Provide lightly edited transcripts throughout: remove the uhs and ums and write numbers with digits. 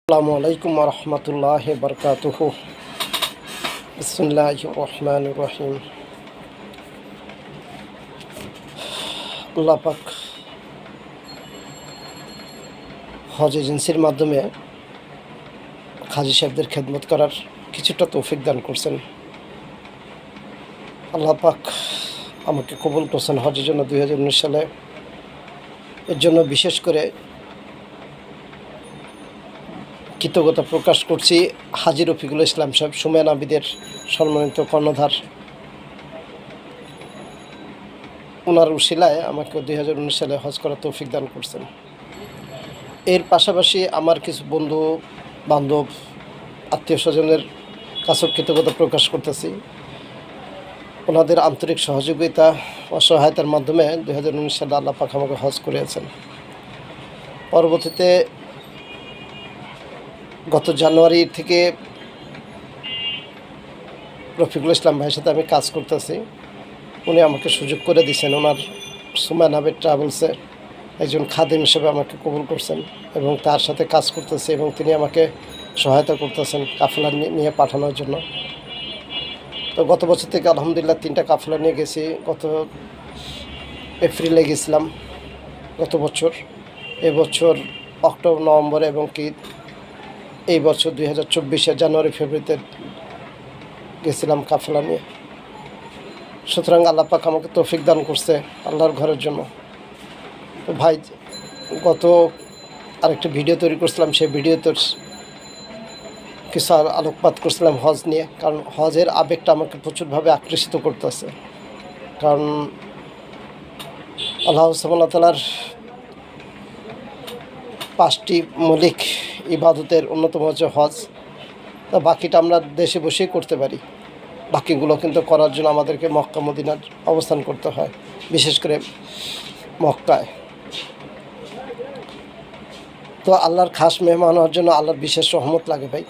আসসালামু আলাইকুম ওয়া রাহমাতুল্লাহি ওয়া বারাকাতুহু। বিসমিল্লাহির রহমানির রহিম। আল্লাহ পাক হজ এজেন্সির মাধ্যমে হাজী সাহেবদের খেদমত করার কিছুটা তৌফিক দান করছেন। আল্লাহ পাক আমাকে কবুল করছেন হজের জন্য 2019 সালে। এর জন্য বিশেষ করে কৃতজ্ঞতা প্রকাশ করছি হাজী রফিকুল ইসলাম সাহেব, সুমেন আবিদের সম্মানিত কর্ণধার। ওনার উশিলায় আমাকে 2019 সালে হজ করার তৌফিক দান করছেন। এর পাশাপাশি আমার কিছু বন্ধু বান্ধব আত্মীয় স্বজনের কাছেও কৃতজ্ঞতা প্রকাশ করতেছি। ওনাদের আন্তরিক সহযোগিতা ও সহায়তার মাধ্যমে 2019 সালে আল্লাহ পাক আমাকে হজ করিয়েছেন। পরবর্তীতে গত জানুয়ারি থেকে রফিকুল ইসলাম ভাইয়ের সাথে আমি কাজ করতেছি। উনি আমাকে সুযোগ করে দিয়েছেন। ওনার সুমেন আবিদ ট্রাভেলসে একজন খাদেম হিসেবে আমাকে কবুল করছেন এবং তার সাথে কাজ করতেছি এবং তিনি আমাকে সহায়তা করতেছেন কাফেলা নিয়ে পাঠানোর জন্য। তো গত বছর থেকে আলহামদুলিল্লাহ 3টা কাফেলা নিয়ে গেছি। গত এপ্রিলে গেছিলাম গত বছর, এবছর অক্টোবর নভেম্বরে এবং এই বছর 2024 জানুয়ারি ফেব্রুয়ারিতে গেছিলাম কাফেলা নিয়ে। সুতরাং আল্লাহ পাক আমাকে তৌফিক দান করছে আল্লাহর ঘরের জন্য। তো ভাই, গত আরেকটা ভিডিও তৈরি করছিলাম, সেই ভিডিওতে কিছু আলোকপাত করছিলাম হজ নিয়ে, কারণ হজের আবেগটা আমাকে প্রচুরভাবে আকর্ষিত করতেছে। কারণ আল্লাহ সুবহানাহু ওয়া তাআলার 5টি মৌলিক ইবাদতের অন্যতম হচ্ছে হজ। তা বাকিটা আমরা দেশে বসেই করতে পারি, বাকিগুলো কিন্তু করার জন্য আমাদেরকে মক্কা মদিনার অবস্থান করতে হয়, বিশেষ করে মক্কায়। তো আল্লাহর খাস মেহমান হওয়ার জন্য আল্লাহর বিশেষ রহমত লাগে ভাই।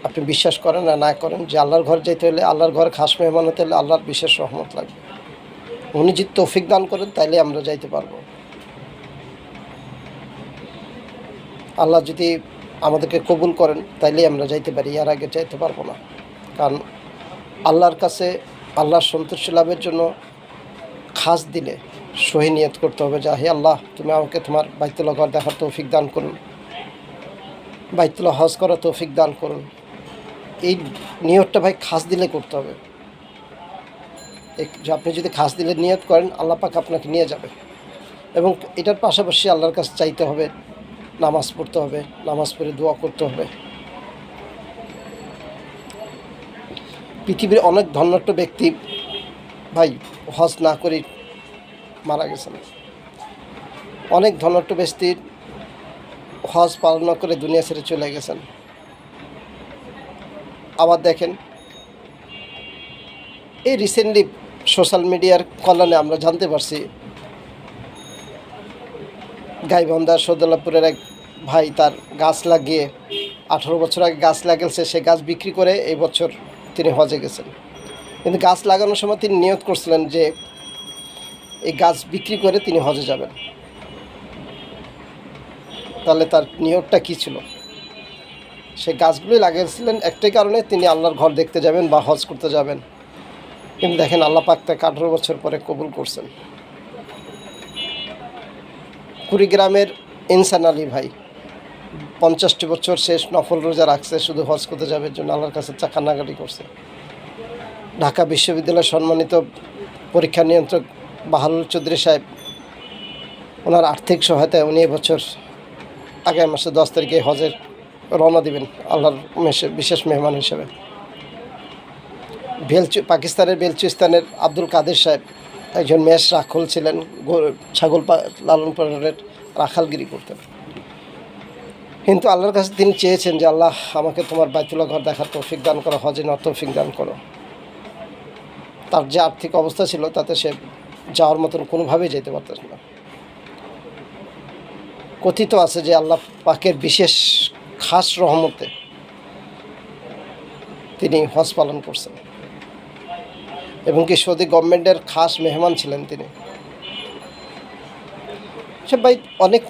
আপনি বিশ্বাস করেন না করেন, যে আল্লাহর ঘর যেতে হলে, আল্লাহর ঘরে খাস মেহমান হতে হলে আল্লাহর বিশেষ রহমত লাগবে। উনি যদি তৌফিক দান করেন তাইলে আমরা যাইতে পারবো। আল্লাহ যদি আমাদেরকে কবুল করেন তাইলেই আমরা যাইতে পারি, এর আগে যাইতে পারবো না। কারণ আল্লাহর কাছে আল্লাহর সন্তুষ্টি লাভের জন্য খাস দিলে সহি নিয়ত করতে হবে যে হে আল্লাহ, তুমি আমাকে তোমার বাইতুল্লাহ ঘর দেখার তৌফিক দান করুন, বাইতুল্লাহ হজ করার তৌফিক দান করুন। এই নিয়তটা ভাই খাস দিলে করতে হবে। আপনি যদি খাস দিলে নিয়ত করেন, আল্লাহ পাক আপনাকে নিয়ে যাবে। এবং এটার পাশাপাশি আল্লাহর কাছে চাইতে হবে, নামাজ পড়তে হবে, নামাজ পড়ে দোয়া করতে হবে। পৃথিবীর অনেক ধনাঢ্য ব্যক্তি ভাই হজ না করে মারা গেছেন। অনেক ধনাঢ্য ব্যক্তির হজ পালন না করে দুনিয়া ছেড়ে চলে গেছেন। আবার দেখেন, এই রিসেন্টলি সোশ্যাল মিডিয়ার কল্যাণে আমরা জানতে পারছি গাইবান্ধা সৌদুল্লাপুরের এক ভাই তার গাছ লাগিয়ে 18 বছর আগে গাছ লাগিয়েছে, সে গাছ বিক্রি করে এই বছর তিনি হজে গেছেন। কিন্তু গাছ লাগানোর সময় তিনি নিয়ত করছিলেন যে এই গাছ বিক্রি করে তিনি হজে যাবেন। তাহলে তার নিয়তটা কী ছিল? সে গাছগুলোই লাগিয়েছিলেন একটাই কারণে, তিনি আল্লাহর ঘর দেখতে যাবেন বা হজ করতে যাবেন। কিন্তু দেখেন আল্লাহ পাক তাকে 18 বছর পরে কবুল করছেন। কুড়িগ্রামের ইনসান আলী ভাই 50টি বছর শেষ নফল রোজা রাখছে শুধু হজ করতে যাবে জন্য, আল্লাহর কাছে কান্নাকাটি করছে। ঢাকা বিশ্ববিদ্যালয়ের সম্মানিত পরীক্ষা নিয়ন্ত্রক বাহালুল চৌধুরী সাহেব, ওনার আর্থিক সহায়তায় উনি এবছর আগামী মাসে 10 তারিখে হজের রওনা দিবেন আল্লাহর বিশেষ মেহমান হিসেবে। পাকিস্তানের বেলুচিস্তানের আব্দুল কাদের সাহেব একজন মেষ রাখাল ছিলেন, ছাগল লালন পালনের রাখালগিরি করতেন। কিন্তু আল্লাহর কাছে তিনি চেয়েছেন যে আল্লাহ, আমাকে তোমার বাইতুল্লাহ ঘর দেখার তৌফিক দান করো, হজে নেওয়ার তৌফিক দান করো। তার যে আর্থিক অবস্থা ছিল তাতে সে যাওয়ার মতন কোনোভাবেই যেতে পারতেন না। কথিত আছে যে আল্লাহ পাকের বিশেষ খাস রহমতে তিনি হজ পালন করছেন এবং কি সৌদি গভর্নমেন্টের খাস মেহমান ছিলেন তিনি। সে ভাই অনেক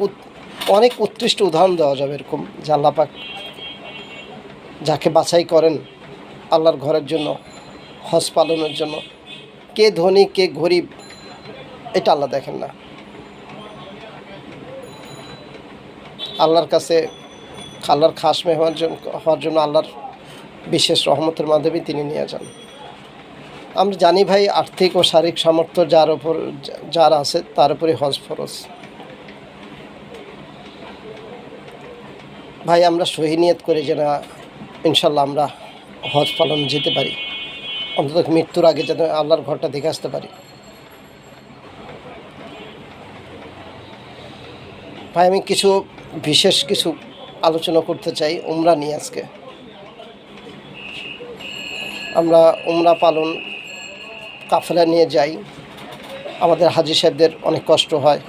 অনেক উৎকৃষ্ট উদাহরণ দেওয়া যাবে এরকম যে আল্লাহ পাক যাকে বাছাই করেন আল্লাহর ঘরের জন্য, হজ পালনের জন্য, কে ধনী কে গরিব এটা আল্লাহ দেখেন না। আল্লাহর কাছে আল্লাহর খাস মেহমান হওয়ার জন্য আল্লাহর বিশেষ রহমতের মাধ্যমে তিনি নিয়ে যান। আমরা জানি ভাই, আর্থিক ও শারীরিক সামর্থ্য যার আছে তার উপরে হজ ফরজ। ভাই আমরা সহি নিয়ত করি যে না, ইনশাল্লাহ আমরা হজ পালন যেতে পারি, অন্তত মৃত্যুর আগে যেন আল্লাহর ঘরটা দেখে আসতে পারি। ভাই আমি বিশেষ কিছু আলোচনা করতে চাই উমরা নিয়ে। আজকে আমরা উমরা পালন কাফেলা নিয়ে যাই, আমাদের হাজী সাহেবদের অনেক কষ্ট হয়।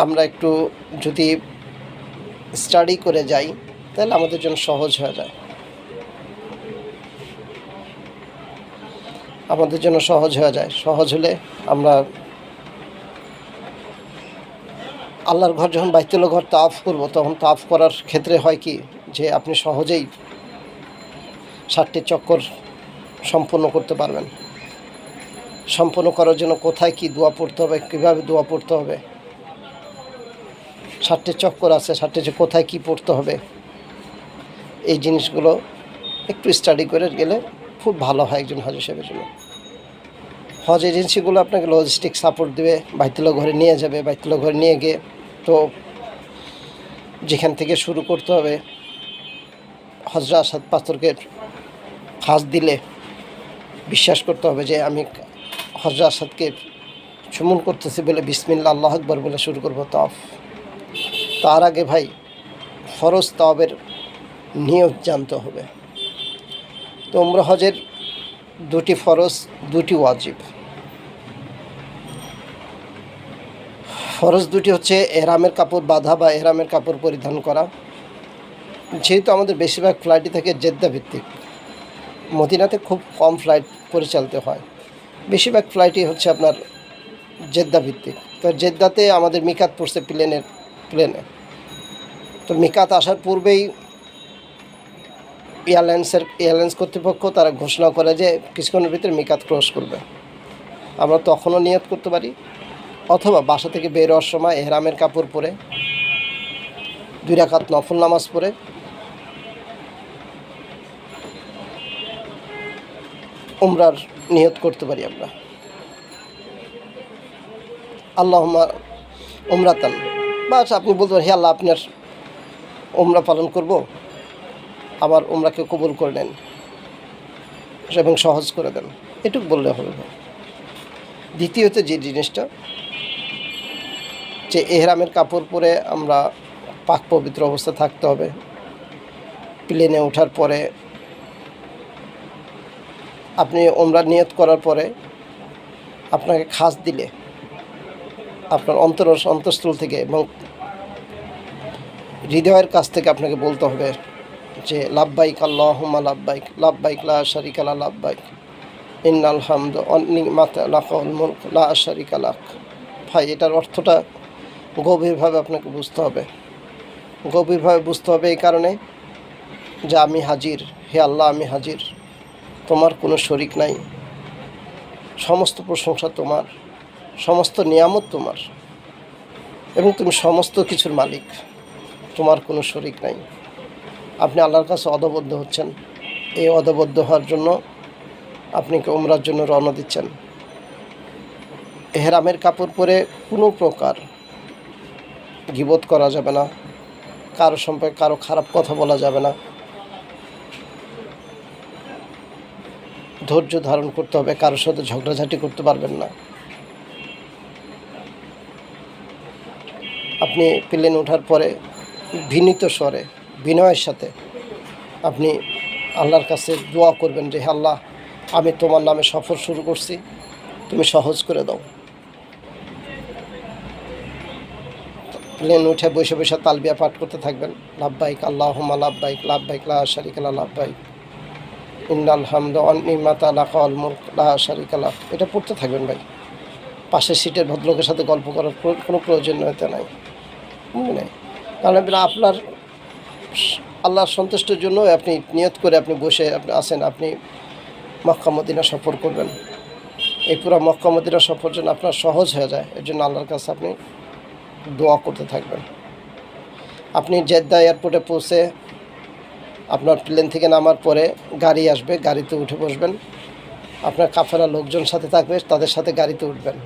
আমরা একটু যদি স্টাডি করে যাই তাহলে আমাদের জন্য সহজ হয়ে যায়, আমাদের জন্য সহজ হয়ে যায়। সহজ হলে আমরা আল্লাহর ঘর যখন বাইতুল্লাহ ঘর তাওয়াফ করব, তখন তাওয়াফ করার ক্ষেত্রে হয় কি যে আপনি সহজেই 7টি চক্কর সম্পূর্ণ করতে পারবেন। সম্পূর্ণ করার জন্য কোথায় কি দোয়া পড়তে হবে, কীভাবে দোয়া পড়তে হবে, 7টি চক্কর আছে, 7টি যে কোথায় কি পড়তে হবে, এই জিনিসগুলো একটু স্টাডি করে গেলে খুব ভালো হয় একজন হাজী সাহেবের জন্য। হজ এজেন্সিগুলো আপনাকে লজিস্টিক সাপোর্ট দেবে, বাইতুল্লাহ ঘরে নিয়ে যাবে। বাইতুল্লাহ ঘরে নিয়ে গিয়ে তো যেখান থেকে শুরু করতে হবে, হজরা আসাদ পাথরকে ফাঁস দিলে বিশ্বাস করতে হবে যে আমি হজরা আসাদকে চুমুন করতেছি বলে বিসমিল্লাহ আল্লাহু আকবার বলে শুরু করবো তাওয়াফ। তার আগে ভাই ফরজ তাওয়াফের নিয়ত জানতে হবে। তো উমরা হজের 2টি ফরজ, 2টি ওয়াজিব। ফরজ 2টি হচ্ছে এহরামের কাপড় বাঁধা বা এহরামের কাপড় পরিধান করা। যেহেতু আমাদের বেশিরভাগ ফ্লাইটই থাকে জেদ্দা ভিত্তিক, মদিনাতে খুব কম ফ্লাইট পরিচালিত হয়, বেশিরভাগ ফ্লাইটই হচ্ছে আপনার জেদ্দা ভিত্তিক। তো জেদ্দাতে আমাদের মিকাত পড়ছে প্লেনে। তো মিকাত আসার পূর্বেই এয়ারলাইন্স কর্তৃপক্ষ তারা ঘোষণা করে যে কিছুক্ষণের ভিতরে মিকাত ক্রস করবে। আমরা তখনও নিয়ত করতে পারি, অথবা বাসা থেকে বের হওয়ার সময় এহরামের কাপড় পরে 2 রাকাত নফল নামাজ পড়ে উমরার নিয়ত করতে পারি আমরা। আল্লাহুম্মা উমরাতান, বাস আপনি বলতে পারেন হে আল্লাহ আপনার উমরা পালন করব, আমার উমরাকে কবুল করে নেন এবং সহজ করে দেন, এটুকু বললে হবে। দ্বিতীয়ত যে জিনিসটা, যে এহরামের কাপড় পরে আমরা পাক পবিত্র অবস্থা থাকতে হবে। প্লেনে ওঠার পরে আপনি উমরা নিয়ত করার পরে আপনাকে খাস দিলে আপনার অন্তঃস্থল থেকে এবং হৃদয়ের কাছ থেকে আপনাকে বলতে হবে যে লাব্বাইক আল্লাহুম্মা লাব্বাইক, লাব্বাইক লা শারিকা লাক লাব্বাইক, ইন্নাল হামদা ওয়ান নি'মাতা লাকাল মুলক লা শারিকা লাক। ভাই এটার অর্থটা গভীরভাবে আপনাকে বুঝতে হবে। গভীরভাবে বুঝতে হবে এই কারণে যে আমি হাজির, হে আল্লাহ আমি হাজির, তোমার কোনো শরিক নাই, সমস্ত প্রশংসা তোমার, সমস্ত নিয়ামত তোমার, এবং তুমি সমস্ত কিছুর মালিক, তোমার কোনো শরিক নাই। আপনি আল্লাহর কাছে অদবদ্ধ হচ্ছেন। এই অদবদ্ধ হওয়ার জন্য আপনি উমরার জন্য রওনা দিচ্ছেন। এহরামের কাপড় পরে কোনো প্রকার গীবত করা যাবে না, কারো সম্পর্কে কারো খারাপ কথা বলা যাবে না, ধৈর্য ধারণ করতে হবে, কারোর সাথে ঝগড়াঝাটি করতে পারবেন না। আপনি প্লেন ওঠার পরে বিনীত স্বরে বিনয়ের সাথে আপনি আল্লাহর কাছে দোয়া করবেন যে হে আল্লাহ আমি তোমার নামে সফর শুরু করছি, তুমি সহজ করে দাও। প্লেন উঠে বসে বসে তালবিয়া পাঠ করতে থাকবেন, লাব্বাইক আল্লাহুম্মা লাব্বাইক, লাব্বাইক লা শারিকা লাক লাব্বাইক, ইন্নাল হামদা ওয়ান নি'মাতা লাকাল মুলক লা শারিকা লাক। এটা পড়তে থাকবেন ভাই। পাশের সিটের ভদ্রলোকের সাথে গল্প করার কোনো প্রয়োজনীয়তা নাই, বুঝলেন? কারণ আপনার আল্লাহর সন্তুষ্টির জন্য আপনি নিয়ত করে আপনি বসে আপনি আসেন, আপনি মক্কা মদিনা সফর করবেন। এই পুরো মক্কা মদিনা সফর যেন আপনার সহজ হয়ে যায়, এর জন্য আল্লাহর কাছে আপনি দোয়া করতে থাকবেন। আপনি জেদ্দা এয়ারপোর্টে পৌঁছে আপনার প্লেন থেকে নামার পরে গাড়ি আসবে, গাড়িতে উঠে বসবেন। আপনার কাফেলা লোকজন সাথে থাকবে, তাদের সাথে গাড়িতে উঠবেন।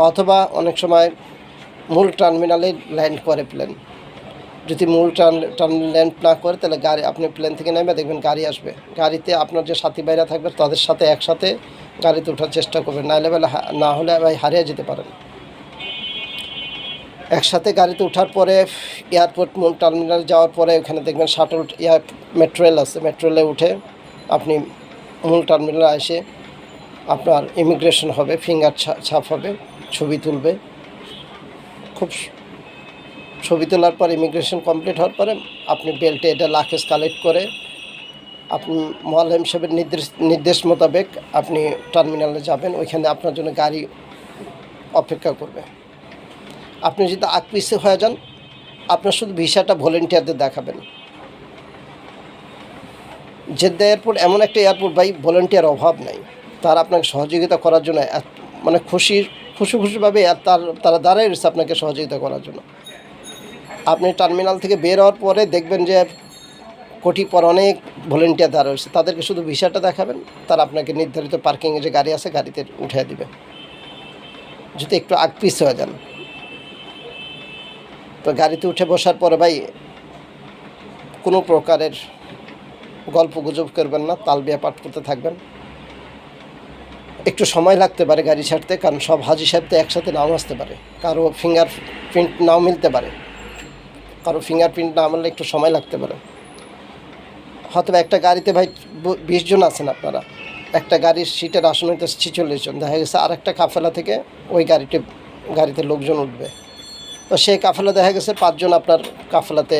অথবা অনেক সময় মূল টার্মিনালে ল্যান্ড করে প্লেন। যদি মূল টার্মিনাল ল্যান্ড না করে তাহলে গাড়ি আপনি প্লেন থেকে নেমে দেখবেন গাড়ি আসবে, গাড়িতে আপনার যে সাথী ভাইরা থাকবে তাদের সাথে একসাথে গাড়িতে ওঠার চেষ্টা করবেন, না হলে ভাই হারিয়ে যেতে পারেন। একসাথে গাড়িতে ওঠার পরে এয়ারপোর্ট মূল টার্মিনালে যাওয়ার পরে ওখানে দেখবেন শাটল মেট্রো রেল আছে, মেট্রো রেলে উঠে আপনি মূল টার্মিনালে এসে আপনার ইমিগ্রেশন হবে, ফিঙ্গার ছাপ হবে, ছবি তুলবে। ছবি তোলার পর ইমিগ্রেশন কমপ্লিট হওয়ার পরে আপনি বেল্টে এটা লাকেজ কালেক্ট করে আপনি মোয়াল্লেম সাহেবের নির্দেশ মোতাবেক আপনি টার্মিনালে যাবেন। ওইখানে আপনার জন্য গাড়ি অপেক্ষা করবে। আপনি যদি আকপিসে হয়ে যান, আপনার শুধু ভিসাটা ভলেন্টিয়ারদের দেখাবেন। জেদ্দা এয়ারপোর্ট এমন একটা এয়ারপোর্ট ভাই, ভলেন্টিয়ার অভাব নাই। তারা আপনাকে সহযোগিতা করার জন্য মানে খুশিভাবে তারা দাঁড়ায় রয়েছে আপনাকে সহযোগিতা করার জন্য। আপনি টার্মিনাল থেকে বের হওয়ার পরে দেখবেন যে কোটি পর অনেক ভলেন্টিয়ার দাঁড়া রয়েছে, তাদেরকে শুধু ভিসাটা দেখাবেন, তারা আপনাকে নির্ধারিত পার্কিংয়ে যে গাড়ি আছে গাড়িতে উঠিয়ে দিবে। যদি একটু আকপিস হয়ে যান তো গাড়িতে উঠে বসার পরে ভাই কোনো প্রকারের গল্প গুজব করবেন না, তালবিয়া পাঠ করতে থাকবেন। একটু সময় লাগতে পারে গাড়ি ছাড়তে, কারণ সব হাজি সাহেব তো একসাথে নাও আসতে পারে, কারো ফিঙ্গারপ্রিন্ট নাও মিলতে পারে, কারো ফিঙ্গারপ্রিন্ট না মিললে একটু সময় লাগতে পারে। হয়তো একটা গাড়িতে ভাই 20 জন আছেন আপনারা, একটা গাড়ির সিটের আসন হইতে 46 জন, দেখা গেছে আর একটা কাফেলা থেকে ওই গাড়িতে লোকজন উঠবে, তো সেই কাফেলা দেখা গেছে 5 জন আপনার কাফেলাতে